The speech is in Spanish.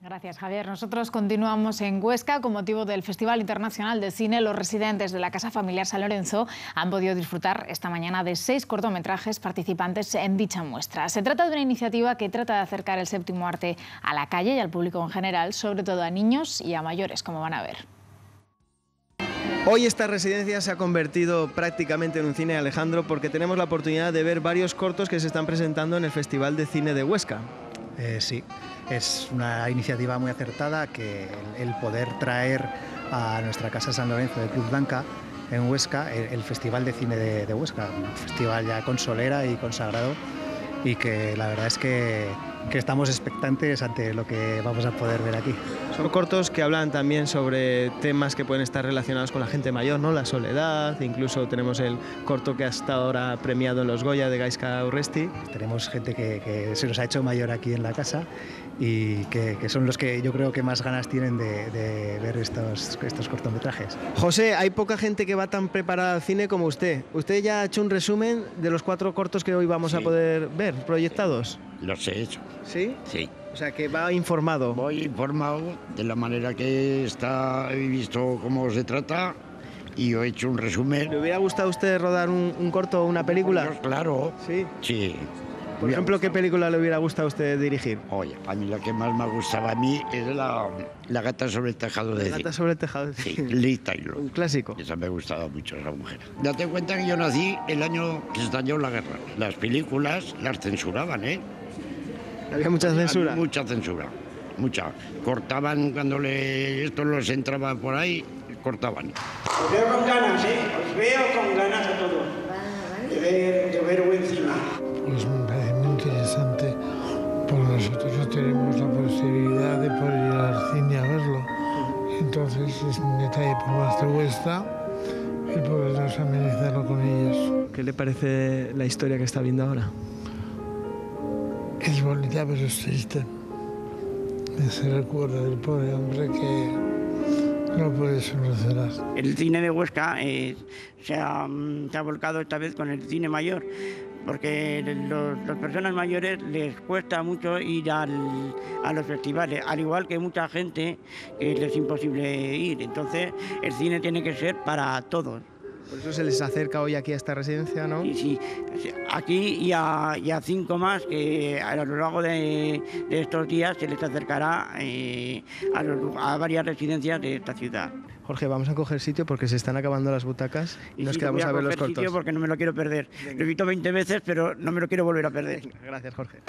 Gracias, Javier. Nosotros continuamos en Huesca. Con motivo del Festival Internacional de Cine, los residentes de la Casa Familiar San Lorenzo han podido disfrutar esta mañana de 6 cortometrajes participantes en dicha muestra. Se trata de una iniciativa que trata de acercar el séptimo arte a la calle y al público en general, sobre todo a niños y a mayores, como van a ver. Hoy esta residencia se ha convertido prácticamente en un cine, Alejandro, porque tenemos la oportunidad de ver varios cortos que se están presentando en el Festival de Cine de Huesca. Sí, es una iniciativa muy acertada que el poder traer a nuestra Casa San Lorenzo de Cruz Blanca en Huesca el Festival de Cine de Huesca, un festival ya con solera y consagrado, y que la verdad es que estamos expectantes ante lo que vamos a poder ver aquí. Son cortos que hablan también sobre temas que pueden estar relacionados con la gente mayor, ¿no? La soledad, incluso tenemos el corto que ha estado ahora premiado en los Goya de Gaizka Urresti. Tenemos gente que se nos ha hecho mayor aquí en la casa y que son los que yo creo que más ganas tienen de ver estos cortometrajes. José, hay poca gente que va tan preparada al cine como usted. Usted ya ha hecho un resumen de los 4 cortos que hoy vamos a poder ver proyectados. Los he hecho. ¿Sí? Sí. O sea, que va informado. Voy informado de la manera que está, he visto cómo se trata y he hecho un resumen. ¿Le hubiera gustado a usted rodar un corto o una película? Pues claro. Sí. Sí. Por ejemplo, ¿qué película le hubiera gustado a usted dirigir? Oye, a mí la que más me gustaba a mí es la gata sobre el tejado de La gata sobre el tejado de Sí, Liz Taylor. Un clásico. Esa me gustaba mucho, esa mujer. Date cuenta que yo nací el año que se estalló la guerra. Las películas las censuraban, ¿eh? Había mucha censura. Había mucha censura, mucha. Cortaban cuando estos los entraban por ahí, cortaban. Os veo con ganas, ¿eh? Os veo con ganas a todos de ver buen cine. Pues me parece muy interesante, porque nosotros no tenemos la posibilidad de poder ir al cine a verlo. Entonces es un detalle por nuestra Huesca el podernos amenizarlo con ellos. ¿Qué le parece la historia que está viendo ahora? Es bonita, pero es triste. Se recuerda del pobre hombre que no puede solucionar. El cine de Huesca se ha volcado esta vez con el cine mayor, porque las personas mayores les cuesta mucho ir a los festivales, al igual que mucha gente que les es imposible ir. Entonces el cine tiene que ser para todos. Por eso se les acerca hoy aquí a esta residencia, ¿no? Sí, aquí y a 5 más que a lo largo de estos días se les acercará a varias residencias de esta ciudad. Jorge, vamos a coger sitio porque se están acabando las butacas y nos quedamos a ver los cortos. Porque no me lo quiero perder. Lo he visto 20 veces, pero no me lo quiero volver a perder. Gracias, Jorge.